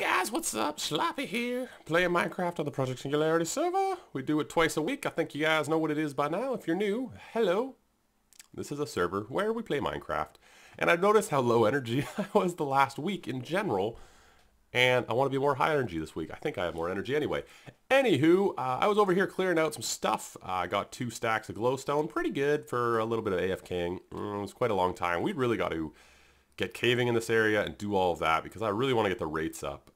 Guys, what's up? Slappy here, playing Minecraft on the Project Singularity server. We do it twice a week. I think you guys know what it is by now. If you're new, hello. This is a server where we play Minecraft. And I've noticed how low energy I was the last week in general. And I want to be more high energy this week. I think I have more energy anyway. Anywho, I was over here clearing out some stuff. I got 2 stacks of glowstone. Pretty good for a little bit of AFKing. It was quite a long time. We'd really got to get caving in this area and do all of that because I really want to get the rates up.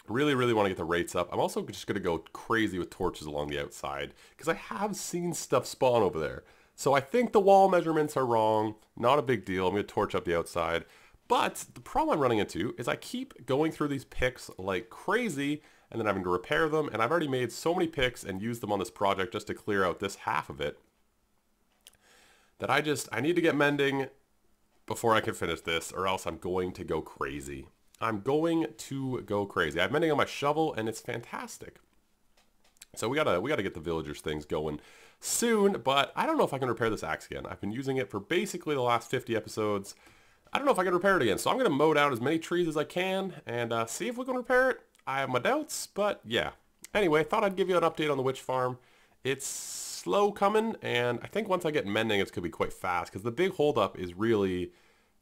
Really want to get the rates up. I'm also just going to go crazy with torches along the outside because I have seen stuff spawn over there. So I think the wall measurements are wrong. Not a big deal. I'm going to torch up the outside. But the problem I'm running into is I keep going through these picks like crazy and then having to repair them. And I've already made so many picks and used them on this project just to clear out this half of it that I need to get mending before I can finish this, or else I'm going to go crazy. I'm going to go crazy. I have mending on my shovel, and it's fantastic. So we gotta get the villagers things going soon, but I don't know if I can repair this axe again. I've been using it for basically the last 50 episodes. I don't know if I can repair it again, so I'm gonna mow down as many trees as I can and see if we can repair it. I have my doubts, but yeah. Anyway, thought I'd give you an update on the witch farm. It's slow coming, and I think once I get mending it's gonna be quite fast because the big holdup is really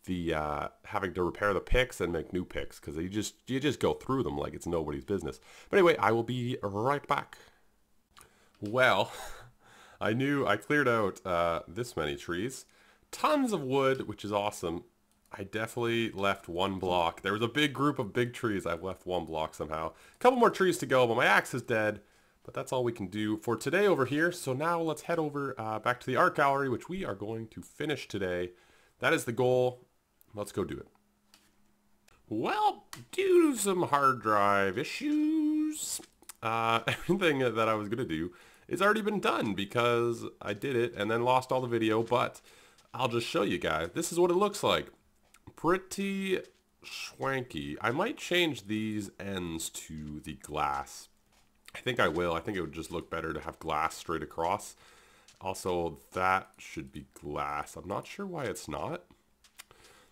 the having to repair the picks and make new picks because you just go through them like it's nobody's business. But anyway, I will be right back. Well, I cleared out this many trees, tons of wood, which is awesome. I definitely left 1 block. There was a big group of big trees. I've left 1 block somehow. A couple more trees to go, but my axe is dead. But that's all we can do for today over here. So now let's head over back to the art gallery, which we are going to finish today. That is the goal. Let's go do it. Well, due to some hard drive issues, everything that I was going to do is already been done because I did it and then lost all the video. But I'll just show you guys. This is what it looks like. Pretty swanky. I might change these ends to the glass. I think I will. I think it would just look better to have glass straight across. Also, that should be glass. I'm not sure why it's not.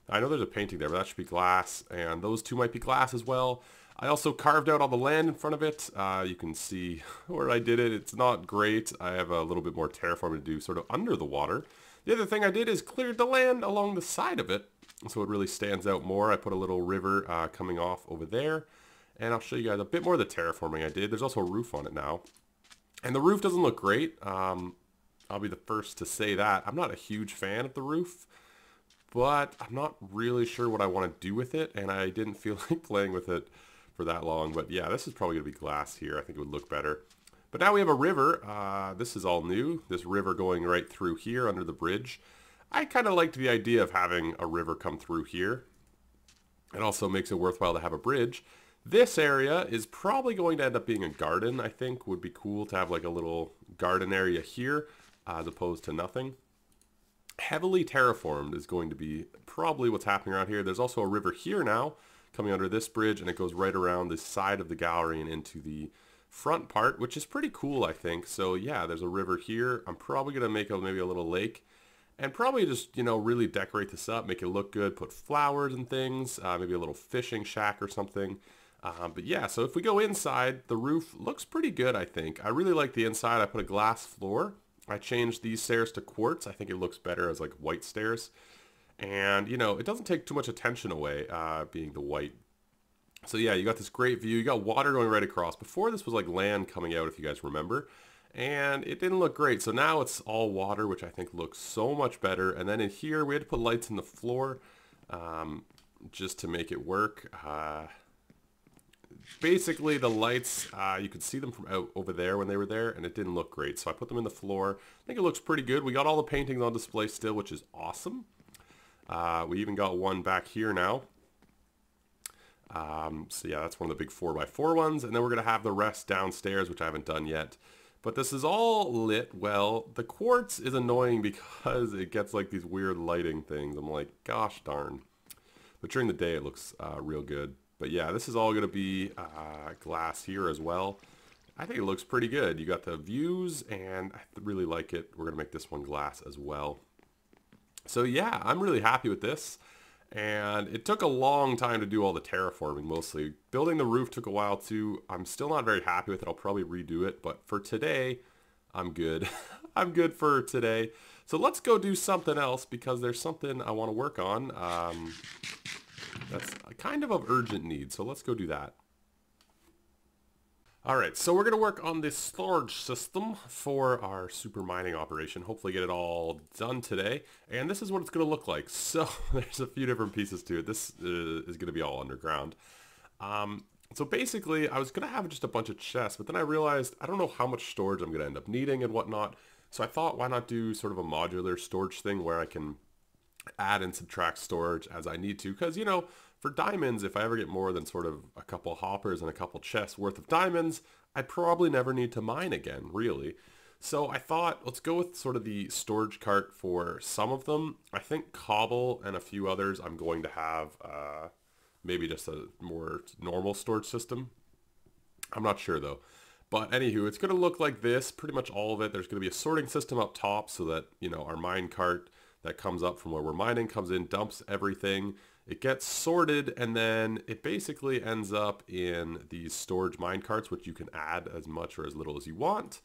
I know there's a painting there, but that should be glass. And those 2 might be glass as well. I also carved out all the land in front of it. You can see where I did it. It's not great. I have a little bit more terraforming to do sort of under the water. The other thing I did is cleared the land along the side of it, so it really stands out more. I put a little river coming off over there. And I'll show you guys a bit more of the terraforming I did. There's also a roof on it now. And the roof doesn't look great. I'll be the first to say that. I'm not a huge fan of the roof, but I'm not really sure what I want to do with it. And I didn't feel like playing with it for that long. But yeah, this is probably going to be glass here. I think it would look better. But now we have a river. This is all new. This river going right through here under the bridge. I kind of liked the idea of having a river come through here. It also makes it worthwhile to have a bridge. This area is probably going to end up being a garden, I think. Would be cool to have like a little garden area here as opposed to nothing. Heavily terraformed is going to be probably what's happening around here. There's also a river here now coming under this bridge, and it goes right around the side of the gallery and into the front part, which is pretty cool, I think. So yeah, there's a river here. I'm probably going to make maybe a little lake and probably just, you know, really decorate this up, make it look good, put flowers and things, maybe a little fishing shack or something. But yeah, so if we go inside, the roof looks pretty good, I think. I really like the inside. I put a glass floor. I changed these stairs to quartz. I think it looks better as like white stairs. And, you know, it doesn't take too much attention away, being the white. So yeah, you got this great view. You got water going right across. Before this was like land coming out, if you guys remember. And it didn't look great. So now it's all water, which I think looks so much better. And then in here, we had to put lights in the floor just to make it work. Basically the lights, you could see them from out over there when they were there, and it didn't look great. So I put them in the floor. I think it looks pretty good. We got all the paintings on display still, which is awesome. We even got one back here now. So yeah, that's one of the big 4x4 ones. And then we're going to have the rest downstairs, which I haven't done yet. But this is all lit well. The quartz is annoying because it gets like these weird lighting things. I'm like, gosh darn. But during the day, it looks real good. But yeah, this is all going to be glass here as well. I think it looks pretty good. You got the views, and I really like it. We're going to make this one glass as well. So yeah, I'm really happy with this. And it took a long time to do all the terraforming mostly. Building the roof took a while too. I'm still not very happy with it. I'll probably redo it, but for today, I'm good. I'm good for today. So let's go do something else because there's something I want to work on that's kind of urgent need. So let's go do that. Alright, so we're going to work on this storage system for our super mining operation. Hopefully get it all done today. And this is what it's going to look like. So there's a few different pieces to it. This is going to be all underground. So basically, I was going to have just a bunch of chests, but then I realized I don't know how much storage I'm going to end up needing and whatnot. So I thought, why not do sort of a modular storage thing where I can add and subtract storage as I need to, because you know, for diamonds, if I ever get more than sort of a couple hoppers and a couple chests worth of diamonds, I'd probably never need to mine again, really. So I thought, let's go with sort of the storage cart for some of them. I think cobble and a few others I'm going to have maybe just a more normal storage system. I'm not sure though. But anywho, it's going to look like this, pretty much all of it. There's going to be a sorting system up top so that, you know, our mine cart that comes up from where we're mining comes in, dumps everything. It gets sorted, and then it basically ends up in these storage mine carts, which you can add as much or as little as you want.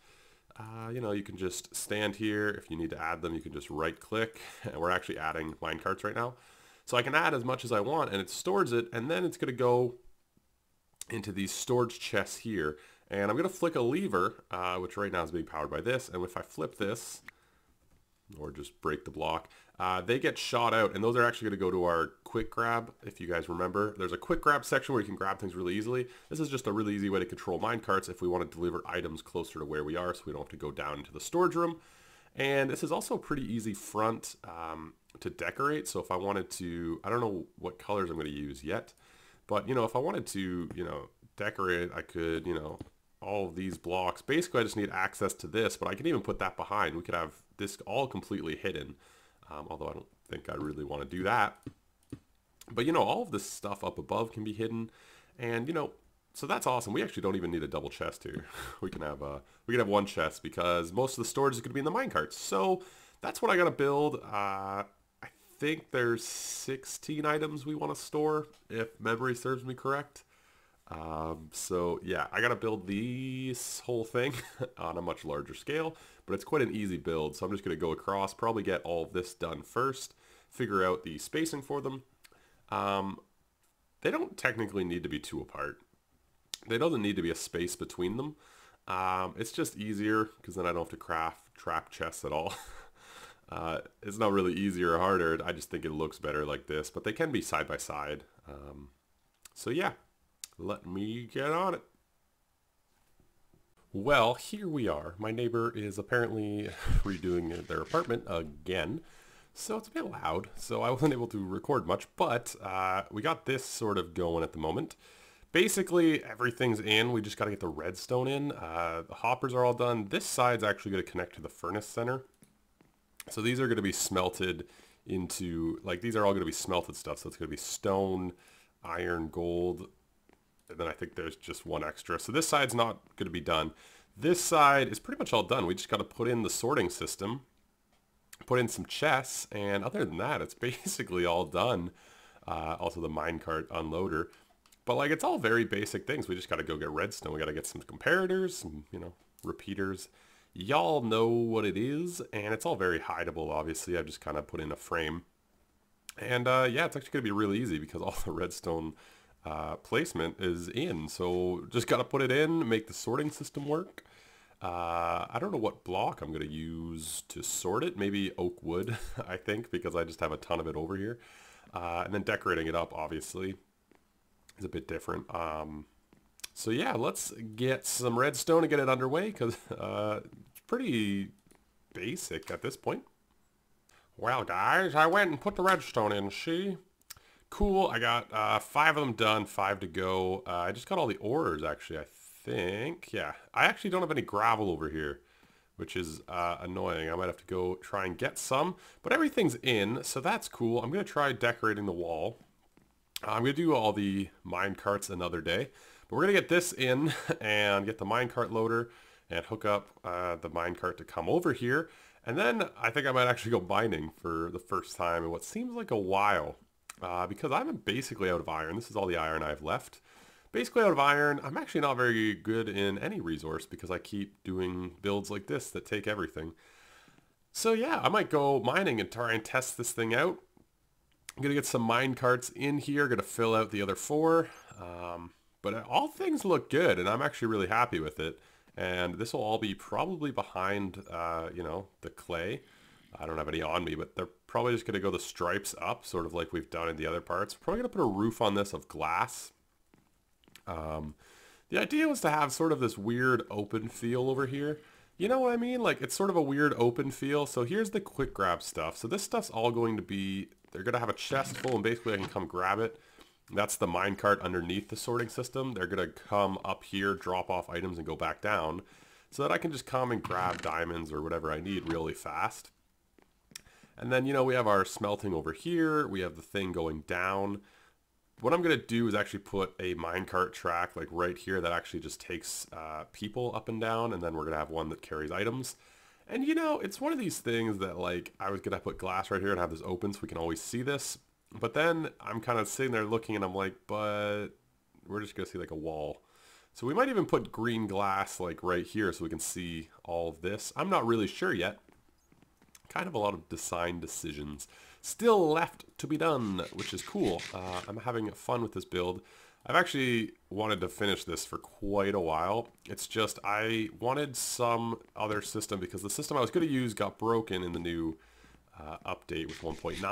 You know, you can just stand here. If you need to add them, you can just right click. And we're actually adding mine carts right now. So I can add as much as I want, and it stores it, and then it's going to go into these storage chests here. And I'm going to flick a lever, which right now is being powered by this. And if I flip this, or just break the block, they get shot out, and those are actually going to go to our quick grab. If you guys remember, there's a quick grab section where you can grab things really easily. This is just a really easy way to control mine carts if we want to deliver items closer to where we are, so we don't have to go down into the storage room. And this is also a pretty easy front to decorate. So if I wanted to, I don't know what colors I'm going to use yet, but you know, if I wanted to, you know, decorate, I could, you know, all of these blocks. Basically, I just need access to this, but I can even put that behind. We could have this all completely hidden, although I don't think I really want to do that. But, you know, all of this stuff up above can be hidden, and, you know, so that's awesome. We actually don't even need a double chest here. We can have one chest because most of the storage is going to be in the minecarts. So that's what I got to build. I think there's 16 items we want to store, if memory serves me correct. So yeah, I gotta build this whole thing on a much larger scale, but it's quite an easy build. So I'm just gonna go across, probably get all of this done first, figure out the spacing for them. They don't technically need to be two apart. There doesn't need to be a space between them. It's just easier because then I don't have to craft trap chests at all. It's not really easier or harder. I just think it looks better like this, but they can be side by side. So yeah. Let me get on it. Well, here we are. My neighbor is apparently redoing their apartment again. So it's a bit loud, so I wasn't able to record much, but we got this sort of going at the moment. Basically, everything's in. We just got to get the redstone in. The hoppers are all done. This side's actually going to connect to the furnace center. So these are going to be smelted into, like, these are all going to be smelted stuff. So it's going to be stone, iron, gold, and then I think there's just one extra. So this side's not going to be done. This side is pretty much all done. We just got to put in the sorting system, put in some chests, and other than that, it's basically all done. Also the minecart unloader. But like, it's all very basic things. We just got to go get redstone. We got to get some comparators, some, you know, repeaters. Y'all know what it is, and it's all very hideable, obviously. I've just kind of put in a frame. And yeah, it's actually going to be really easy because all the redstone placement is in, so just gotta put it in, make the sorting system work. I don't know what block I'm gonna use to sort it. Maybe oak wood, I think, because I just have a ton of it over here. And then decorating it up, obviously, is a bit different. So yeah, let's get some redstone and get it underway, because it's pretty basic at this point. Well, guys, I went and put the redstone in, see? Cool, I got 5 of them done, 5 to go. I just got all the ores, actually, I think. Yeah, I actually don't have any gravel over here, which is annoying. I might have to go try and get some, but everything's in, so that's cool. I'm going to try decorating the wall. I'm going to do all the mine carts another day, but we're going to get this in and get the minecart loader and hook up the minecart to come over here. And then I think I might actually go mining for the first time in what seems like a while. because I'm basically out of iron. This is all the iron I have left. Basically out of iron. I'm actually not very good in any resource because I keep doing builds like this that take everything. So yeah, I might go mining and try and test this thing out. I'm going to get some mine carts in here, going to fill out the other 4. But all things look good, and I'm actually really happy with it. And this will all be probably behind, you know, the clay. I don't have any on me, but they're probably just going to go the stripes up, sort of like we've done in the other parts. Probably going to put a roof on this of glass. The idea was to have sort of this weird open feel over here. You know what I mean? Like, it's sort of a weird open feel. So here's the quick grab stuff. So this stuff's all going to be, they're going to have a chest full, and basically I can come grab it. That's the minecart underneath the sorting system. They're going to come up here, drop off items, and go back down. So that I can just come and grab diamonds or whatever I need really fast. And then, you know, we have our smelting over here. We have the thing going down. What I'm going to do is actually put a minecart track like right here that actually just takes people up and down, and then we're going to have one that carries items. And you know, it's one of these things that like I was going to put glass right here and have this open so we can always see this. But then I'm kind of sitting there looking and I'm like, but we're just going to see like a wall. So we might even put green glass like right here so we can see all of this. I'm not really sure yet. Kind of a lot of design decisions still left to be done, which is cool. I'm having fun with this build. I've actually wanted to finish this for quite a while. It's just I wanted some other system because the system I was going to use got broken in the new update with 1.9,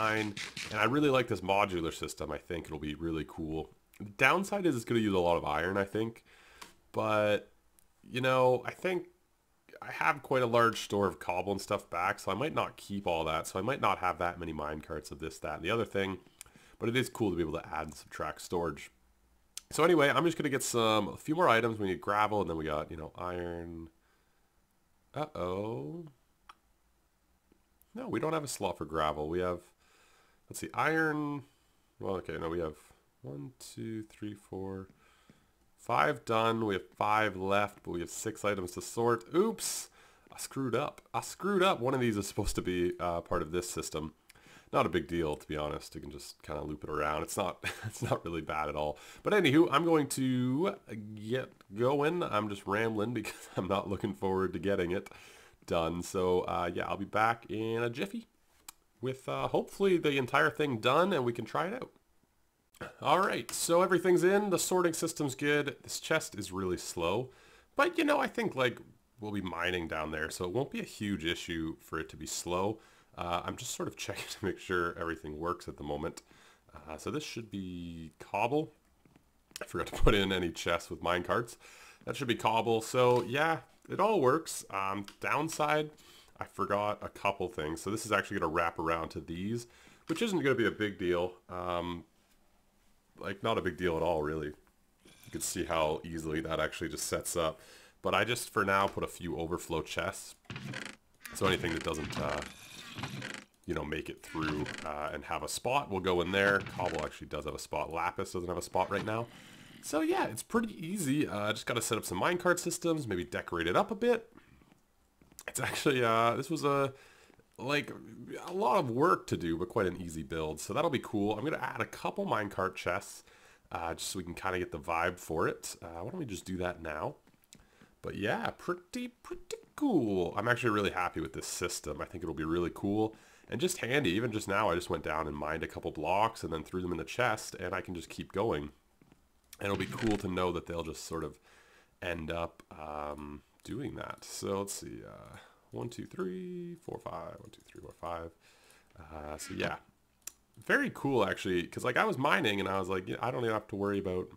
and I really like this modular system. I think it'll be really cool. The downside is it's going to use a lot of iron, I think, but you know, I think I have quite a large store of cobble and stuff back, so I might not keep all that. So I might not have that many mine carts of this, that, and the other thing. But it is cool to be able to add and subtract storage. So anyway, I'm just going to get a few more items. We need gravel, and then we got, you know, iron. Uh-oh. No, we don't have a slot for gravel. We have, let's see, iron. Well, okay, no, we have 1, 2, 3, 4... 5 done. We have 5 left, but we have 6 items to sort. Oops! I screwed up. One of these is supposed to be part of this system. Not a big deal, to be honest. You can just kind of loop it around. It's not it's not really bad at all. But anywho, I'm going to get going. I'm just rambling because I'm not looking forward to getting it done. So yeah, I'll be back in a jiffy with hopefully the entire thing done and we can try it out. Alright, so everything's in, the sorting system's good, this chest is really slow, but you know, I think like we'll be mining down there, so it won't be a huge issue for it to be slow. I'm just sort of checking to make sure everything works at the moment. So this should be cobble. I forgot to put in any chests with mine carts. That should be cobble, so yeah, it all works. Downside, I forgot a couple things, so this is actually going to wrap around to these, which isn't going to be a big deal. Like, not a big deal at all, really. You can see how easily that actually just sets up. But I just, for now, put a few overflow chests. So anything that doesn't, you know, make it through and have a spot will go in there. Cobble actually does have a spot. Lapis doesn't have a spot right now. So yeah, it's pretty easy. Just got to set up some minecart systems, maybe decorate it up a bit. It's actually, this was like a lot of work to do, but quite an easy build. So that'll be cool. I'm going to add a couple minecart chests just so we can kind of get the vibe for it. Why don't we just do that now? But yeah, pretty cool. I'm actually really happy with this system. I think it'll be really cool and just handy. Even just now, I just went down and mined a couple blocks and then threw them in the chest, and I can just keep going. And it'll be cool to know that they'll just sort of end up doing that. So let's see. 1, 2, 3, 4, 5. 1, 2, 3, 4, 5. So yeah, very cool actually. Because like I was mining and I was like, I don't even have to worry about,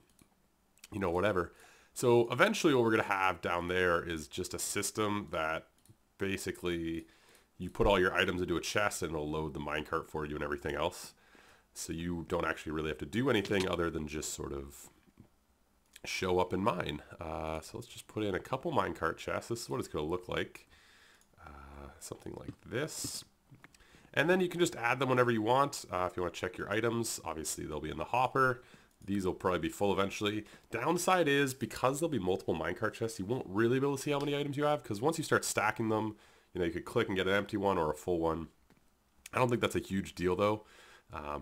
you know, whatever. So eventually, what we're gonna have down there is just a system that basically you put all your items into a chest and it'll load the minecart for you and everything else. So you don't actually really have to do anything other than just sort of show up and mine. So let's just put in a couple minecart chests. This is what it's gonna look like. Something like this. And then you can just add them whenever you want. If you want to check your items, obviously they'll be in the hopper. These will probably be full eventually. Downside is because there'll be multiple minecart chests, you won't really be able to see how many items you have, because once you start stacking them, you know, you could click and get an empty one or a full one. I don't think that's a huge deal though.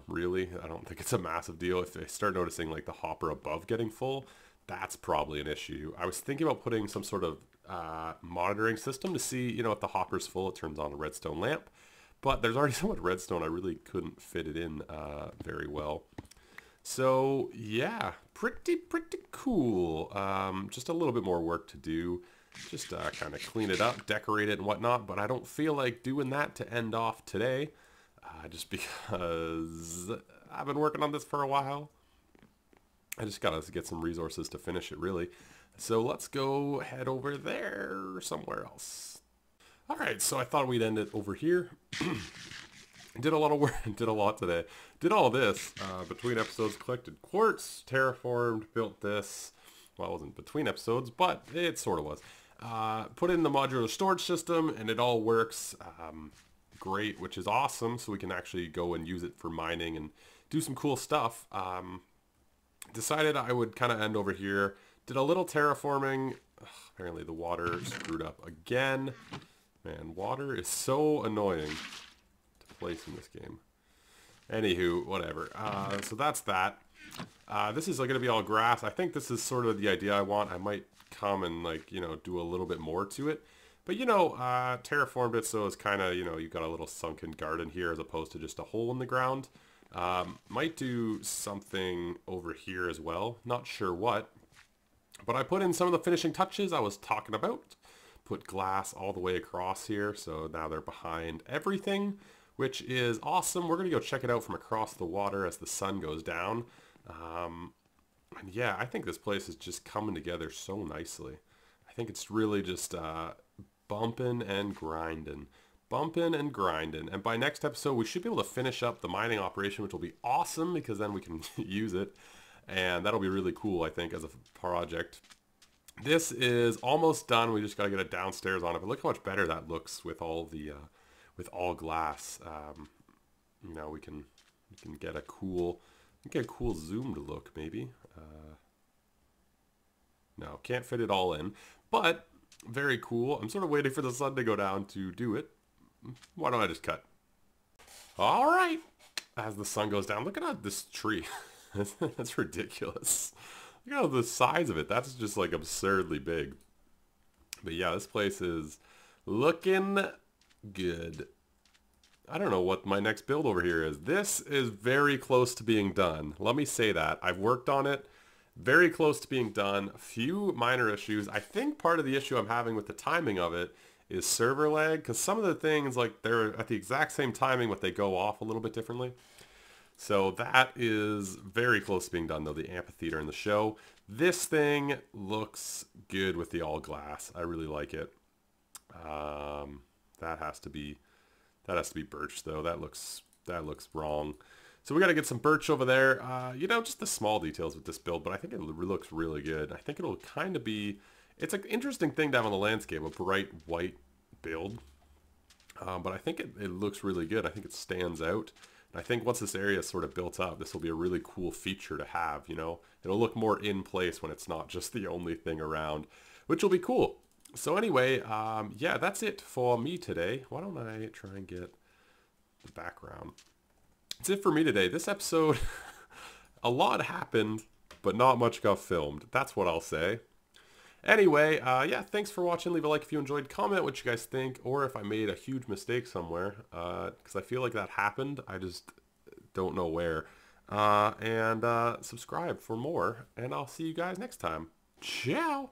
Really, I don't think it's a massive deal. If they start noticing like the hopper above getting full, that's probably an issue. I was thinking about putting some sort of monitoring system to see, if the hopper's full, it turns on a redstone lamp. But there's already so much redstone, I really couldn't fit it in very well. So yeah, pretty cool. Just a little bit more work to do. Just kind of clean it up, decorate it and whatnot. But I don't feel like doing that to end off today. Just because I've been working on this for a while. I just gotta get some resources to finish it, really. So let's go head over there somewhere else. All right, so I thought we'd end it over here. Did a lot of work, did a lot today. Did all this between episodes, collected quartz, terraformed, built this. Well, it wasn't between episodes, but it sort of was. Put in the modular storage system, and it all works great, which is awesome. So we can actually go and use it for mining and do some cool stuff. Decided I would kind of end over here. Did a little terraforming. Ugh, apparently the water screwed up again. Man, water is so annoying to place in this game. Anywho, whatever. So that's that. This is going to be all grass. I think this is sort of the idea I want. I might come and do a little bit more to it. But terraformed it so it's kind of, you've got a little sunken garden here as opposed to just a hole in the ground. Might do something over here as well. Not sure what. But I put in some of the finishing touches I was talking about. Put glass all the way across here, so now they're behind everything, which is awesome. We're going to go check it out from across the water as the sun goes down. And yeah, I think this place is just coming together so nicely. I think it's really just bumping and grinding. Bumping and grinding. And by next episode, we should be able to finish up the mining operation, which will be awesome because then we can use it. And that'll be really cool, I think, as a project. This is almost done. We just got to get it downstairs on it. But look how much better that looks with all the with all glass. We can get a cool zoomed look maybe. No, can't fit it all in, but very cool. I'm sort of waiting for the sun to go down to do it. Why don't I just cut? All right. As the sun goes down, look at this tree. That's ridiculous. Look at the size of it. That's just like absurdly big. But yeah, this place is looking good. I don't know what my next build over here is. This is very close to being done. Let me say that. I've worked on it. Very close to being done. A few minor issues. I think part of the issue I'm having with the timing of it is server lag. Because some of the things, like, they're at the exact same timing, but they go off a little bit differently. So that is very close to being done, though, the amphitheater and the show. This thing looks good with the all glass. I really like it. That has to be birch, though. That looks wrong. So we got to get some birch over there. Just the small details with this build, but I think it looks really good. I think it'll kind of be... It's an interesting thing to have on the landscape, a bright white build. But I think it looks really good. I think it stands out. And I think once this area is sort of built up, this will be a really cool feature to have, It'll look more in place when it's not just the only thing around, which will be cool. So anyway, yeah, that's it for me today. Why don't I try and get the background? That's it for me today. This episode, a lot happened, but not much got filmed. That's what I'll say. Anyway, yeah, thanks for watching. Leave a like if you enjoyed. Comment what you guys think, or if I made a huge mistake somewhere, because I feel like that happened. I just don't know where. And subscribe for more, and I'll see you guys next time. Ciao!